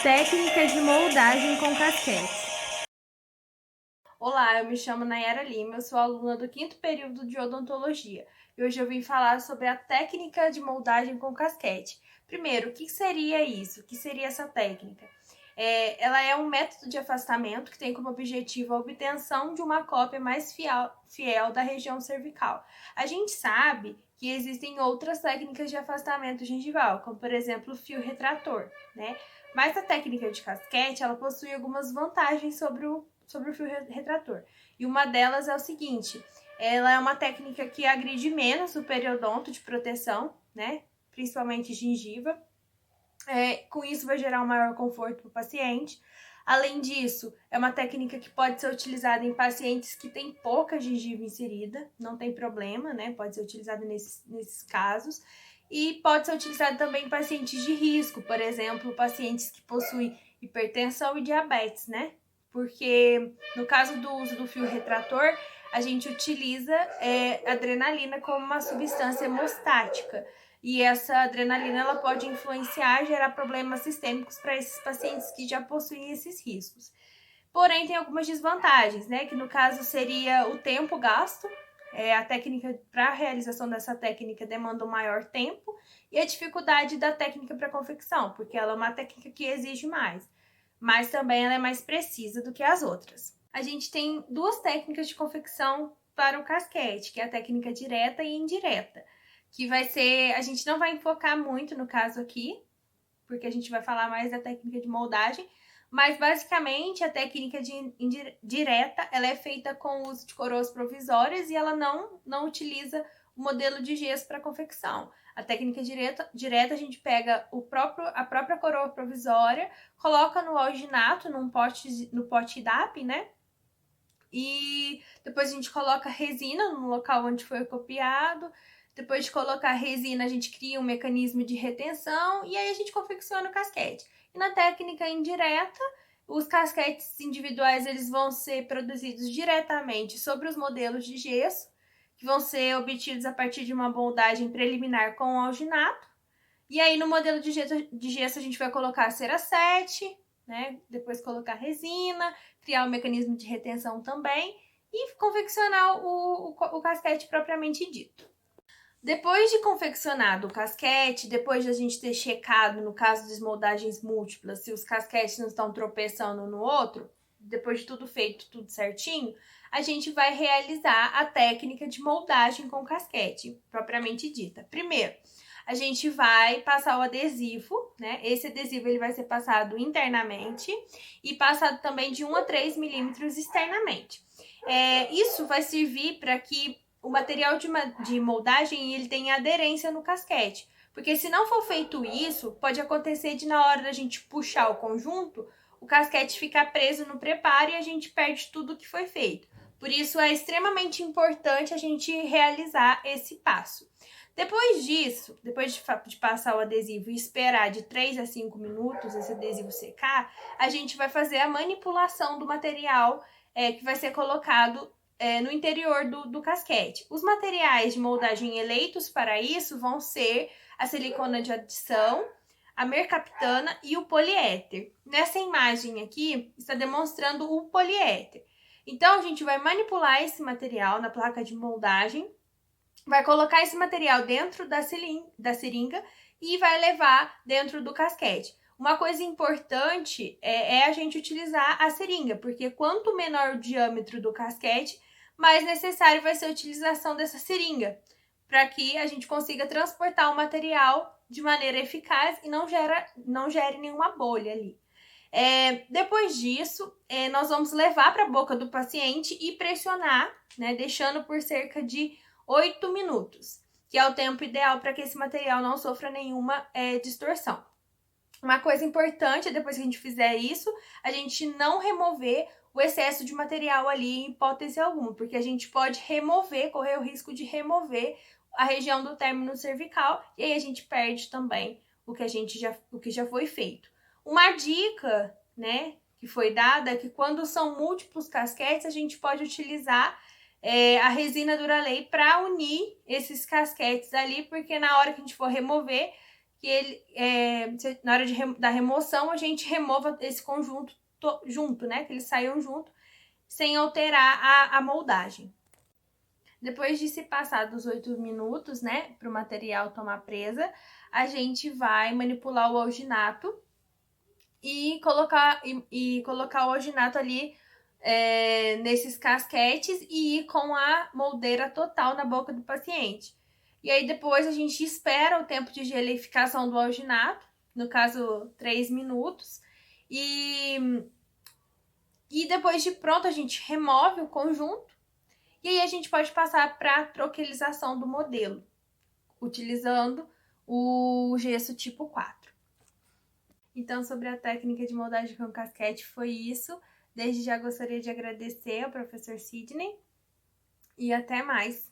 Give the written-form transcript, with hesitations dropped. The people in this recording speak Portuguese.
Técnica de moldagem com casquete. Olá, eu me chamo Nayara Lima, eu sou aluna do 5º período de odontologia e hoje eu vim falar sobre a técnica de moldagem com casquete. Primeiro, o que seria isso? O que seria essa técnica? Ela é um método de afastamento que tem como objetivo a obtenção de uma cópia mais fiel da região cervical. A gente sabe que existem outras técnicas de afastamento gengival, como por exemplo o fio retrator, né? Mas a técnica de casquete, ela possui algumas vantagens sobre o fio retrator. E uma delas é o seguinte, ela é uma técnica que agride menos o periodonto de proteção, né? Principalmente gengiva. Com isso vai gerar um maior conforto para o paciente. Além disso, é uma técnica que pode ser utilizada em pacientes que têm pouca gengiva inserida, não tem problema, né? Pode ser utilizada nesses casos. E pode ser utilizada também em pacientes de risco, por exemplo, pacientes que possuem hipertensão e diabetes, né? Porque no caso do uso do fio retrator, a gente utiliza adrenalina como uma substância hemostática. E essa adrenalina ela pode influenciar e gerar problemas sistêmicos para esses pacientes que já possuem esses riscos. Porém, tem algumas desvantagens, né? Que no caso seria o tempo gasto. A técnica para a realização dessa técnica demanda um maior tempo e a dificuldade da técnica para confecção, porque ela é uma técnica que exige mais, mas também ela é mais precisa do que as outras. A gente tem duas técnicas de confecção para o casquete, que é a técnica direta e indireta, que vai ser, a gente não vai enfocar muito no caso aqui, porque a gente vai falar mais da técnica de moldagem, mas basicamente a técnica direta, ela é feita com o uso de coroas provisórias e ela não utiliza o modelo de gesso para confecção. A técnica direta a gente pega a própria coroa provisória, coloca no alginato, no pote DAP, né? E depois a gente coloca resina no local onde foi copiado. Depois de colocar a resina, a gente cria um mecanismo de retenção e aí a gente confecciona o casquete. E na técnica indireta, os casquetes individuais eles vão ser produzidos diretamente sobre os modelos de gesso, que vão ser obtidos a partir de uma moldagem preliminar com o alginato. E aí no modelo de gesso a gente vai colocar cera 7, né? Depois colocar resina, criar um mecanismo de retenção também e confeccionar o casquete propriamente dito. Depois de confeccionado o casquete, depois de a gente ter checado, no caso das moldagens múltiplas, se os casquetes não estão tropeçando um no outro, depois de tudo feito, tudo certinho, a gente vai realizar a técnica de moldagem com casquete, propriamente dita. Primeiro, a gente vai passar o adesivo, né? Esse adesivo ele vai ser passado internamente e passado também de 1 a 3 milímetros externamente. Isso vai servir para que o material de moldagem ele tem aderência no casquete. Porque se não for feito isso, pode acontecer de na hora da gente puxar o conjunto, o casquete ficar preso no preparo e a gente perde tudo que foi feito. Por isso é extremamente importante a gente realizar esse passo. Depois disso, depois de passar o adesivo e esperar de 3 a 5 minutos esse adesivo secar, a gente vai fazer a manipulação do material que vai ser colocado no interior do casquete. Os materiais de moldagem eleitos para isso vão ser a silicona de adição, a mercaptana e o poliéter. Nessa imagem aqui, está demonstrando o poliéter. Então, a gente vai manipular esse material na placa de moldagem, vai colocar esse material dentro da seringa e vai levar dentro do casquete. Uma coisa importante é a gente utilizar a seringa, porque quanto menor o diâmetro do casquete, mais necessário vai ser a utilização dessa seringa, para que a gente consiga transportar o material de maneira eficaz e não gere nenhuma bolha ali. Depois disso, nós vamos levar para a boca do paciente e pressionar, né, deixando por cerca de 8 minutos, que é o tempo ideal para que esse material não sofra nenhuma distorção. Uma coisa importante, depois que a gente fizer isso, a gente não remover o excesso de material ali em hipótese alguma, porque a gente pode correr o risco de remover a região do término cervical e aí a gente perde também o que já foi feito. Uma dica, né, que foi dada é que quando são múltiplos casquetes, a gente pode utilizar a resina Duralay para unir esses casquetes ali, porque na hora que a gente for remover, que ele, na hora da remoção, a gente remova esse conjunto junto, né? Que eles saiam junto, sem alterar a moldagem. Depois de se passar dos 8 minutos, né, para o material tomar presa, a gente vai manipular o alginato e colocar o alginato ali nesses casquetes e ir com a moldeira total na boca do paciente. E aí depois a gente espera o tempo de gelificação do alginato, no caso 3 minutos, e depois de pronto a gente remove o conjunto e aí a gente pode passar para a troquelização do modelo, utilizando o gesso tipo 4. Então, sobre a técnica de moldagem com casquete foi isso. Desde já gostaria de agradecer ao professor Sidney e até mais.